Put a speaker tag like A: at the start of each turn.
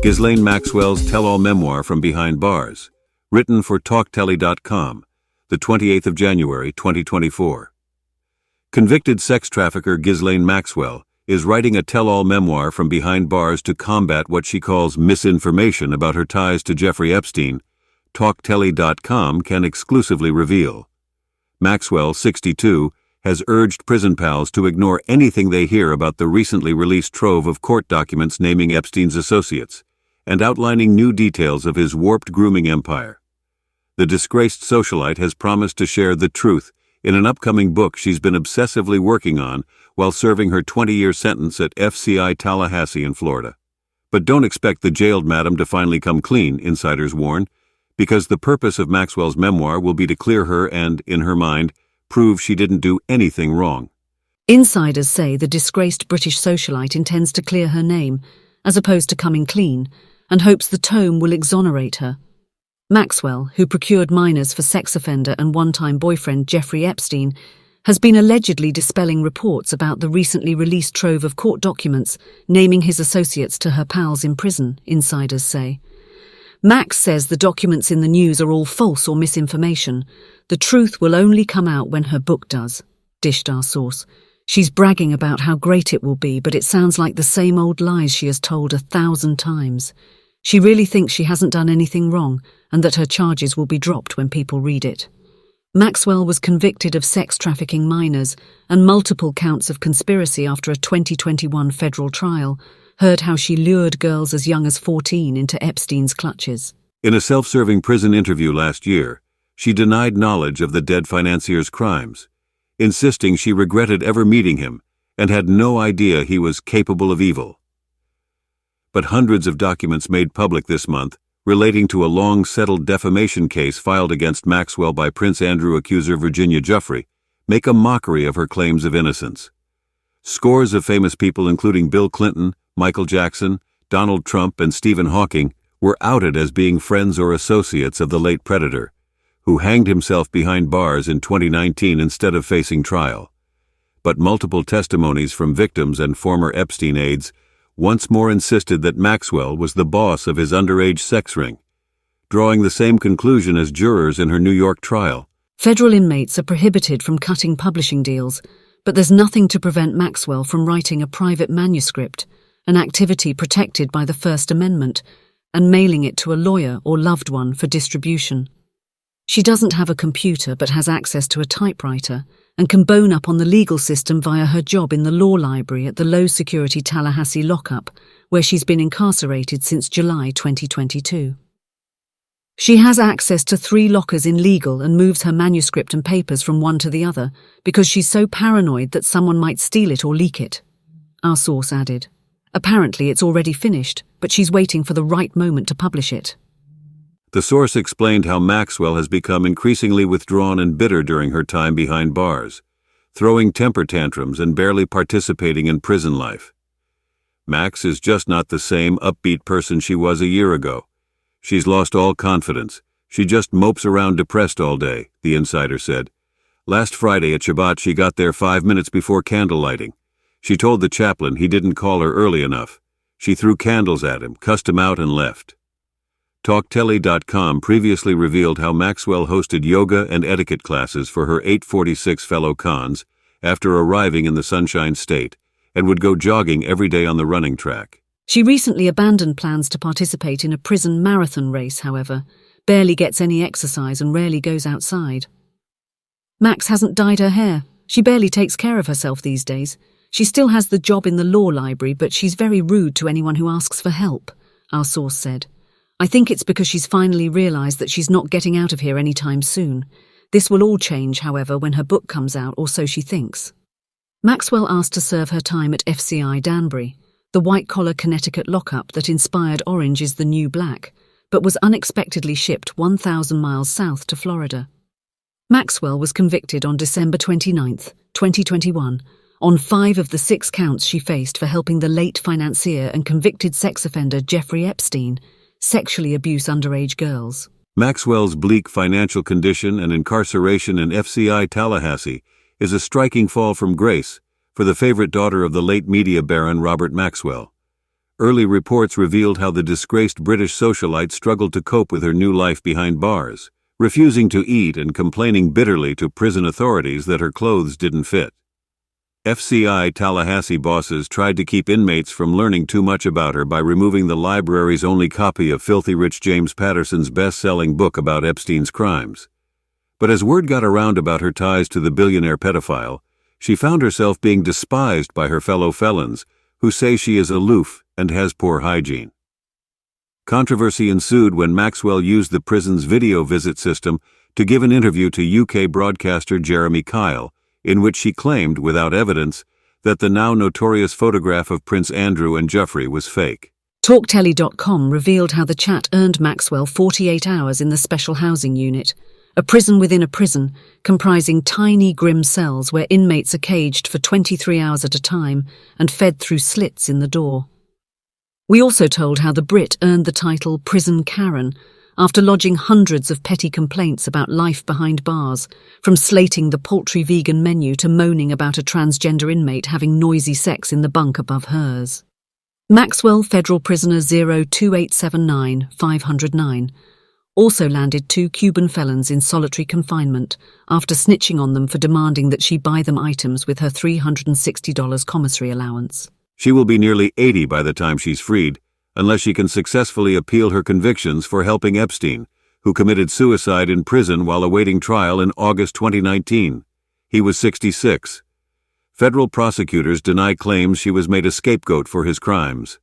A: Ghislaine Maxwell's tell-all memoir from behind bars, written for TalkTelly.com, the 28th of January, 2024. Convicted sex trafficker Ghislaine Maxwell is writing a tell-all memoir from behind bars to combat what she calls misinformation about her ties to Jeffrey Epstein, TalkTelly.com can exclusively reveal. Maxwell, 62, has urged prison pals to ignore anything they hear about the recently released trove of court documents naming Epstein's associates and outlining new details of his warped grooming empire. The disgraced socialite has promised to share the truth in an upcoming book she's been obsessively working on while serving her 20-year sentence at FCI Tallahassee in Florida. But don't expect the jailed madam to finally come clean, insiders warn, because the purpose of Maxwell's memoir will be to clear her and, in her mind, prove she didn't do anything wrong.
B: Insiders say the disgraced British socialite intends to clear her name, as opposed to coming clean, and hopes the tome will exonerate her. Maxwell, who procured minors for sex offender and one-time boyfriend Jeffrey Epstein, has been allegedly dispelling reports about the recently released trove of court documents naming his associates to her pals in prison, insiders say. Max says the documents in the news are all false or misinformation. The truth will only come out when her book does, dished our source. She's bragging about how great it will be, but it sounds like the same old lies she has told 1,000 times. She really thinks she hasn't done anything wrong and that her charges will be dropped when people read it. Maxwell was convicted of sex trafficking minors and multiple counts of conspiracy after a 2021 federal trial, heard how she lured girls as young as 14 into Epstein's clutches.
A: In a self-serving prison interview last year, she denied knowledge of the dead financier's crimes, insisting she regretted ever meeting him and had no idea he was capable of evil. But hundreds of documents made public this month relating to a long-settled defamation case filed against Maxwell by Prince Andrew accuser Virginia Giuffre make a mockery of her claims of innocence. Scores of famous people including Bill Clinton, Michael Jackson, Donald Trump, and Stephen Hawking were outed as being friends or associates of the late predator, who hanged himself behind bars in 2019 instead of facing trial. But multiple testimonies from victims and former Epstein aides once more insisted that Maxwell was the boss of his underage sex ring, drawing the same conclusion as jurors in her New York trial.
B: Federal inmates are prohibited from cutting publishing deals, but there's nothing to prevent Maxwell from writing a private manuscript, an activity protected by the First Amendment, and mailing it to a lawyer or loved one for distribution. She doesn't have a computer but has access to a typewriter and can bone up on the legal system via her job in the law library at the low-security Tallahassee lockup, where she's been incarcerated since July 2022. She has access to 3 lockers in legal and moves her manuscript and papers from one to the other because she's so paranoid that someone might steal it or leak it, our source added. Apparently it's already finished, but she's waiting for the right moment to publish it.
A: The source explained how Maxwell has become increasingly withdrawn and bitter during her time behind bars, throwing temper tantrums and barely participating in prison life. Max is just not the same upbeat person she was a year ago. She's lost all confidence. She just mopes around depressed all day, the insider said. Last Friday at Shabbat she got there 5 minutes before candle lighting. She told the chaplain he didn't call her early enough. She threw candles at him, cussed him out, and left. TalkTelly.com previously revealed how Maxwell hosted yoga and etiquette classes for her 846 fellow cons after arriving in the Sunshine State and would go jogging every day on the running track.
B: She recently abandoned plans to participate in a prison marathon race, however, barely gets any exercise and rarely goes outside. Max hasn't dyed her hair. She barely takes care of herself these days. She still has the job in the law library, but she's very rude to anyone who asks for help, our source said. I think it's because she's finally realized that she's not getting out of here anytime soon. This will all change, however, when her book comes out, or so she thinks. Maxwell asked to serve her time at FCI Danbury, the white-collar Connecticut lockup that inspired Orange is the New Black, but was unexpectedly shipped 1,000 miles south to Florida. Maxwell was convicted on December 29, 2021, on 5 of the 6 counts she faced for helping the late financier and convicted sex offender Jeffrey Epstein sexually abuse underage girls.
A: Maxwell's bleak financial condition and incarceration in FCI Tallahassee is a striking fall from grace for the favorite daughter of the late media baron Robert Maxwell. Early reports revealed how the disgraced British socialite struggled to cope with her new life behind bars, refusing to eat and complaining bitterly to prison authorities that her clothes didn't fit. FCI Tallahassee bosses tried to keep inmates from learning too much about her by removing the library's only copy of Filthy Rich James Patterson's best-selling book about Epstein's crimes. But as word got around about her ties to the billionaire pedophile, she found herself being despised by her fellow felons, who say she is aloof and has poor hygiene. Controversy ensued when Maxwell used the prison's video visit system to give an interview to UK broadcaster Jeremy Kyle, in which she claimed, without evidence, that the now notorious photograph of Prince Andrew and Jeffrey was fake.
B: TalkTelly.com revealed how the chat earned Maxwell 48 hours in the special housing unit, a prison within a prison, comprising tiny, grim cells where inmates are caged for 23 hours at a time and fed through slits in the door. We also told how the Brit earned the title Prison Karen after lodging hundreds of petty complaints about life behind bars, from slating the paltry vegan menu to moaning about a transgender inmate having noisy sex in the bunk above hers. Maxwell Federal Prisoner 02879-509 also landed 2 Cuban felons in solitary confinement after snitching on them for demanding that she buy them items with her $360 commissary allowance.
A: She will be nearly 80 by the time she's freed, unless she can successfully appeal her convictions for helping Epstein, who committed suicide in prison while awaiting trial in August 2019. He was 66. Federal prosecutors deny claims she was made a scapegoat for his crimes.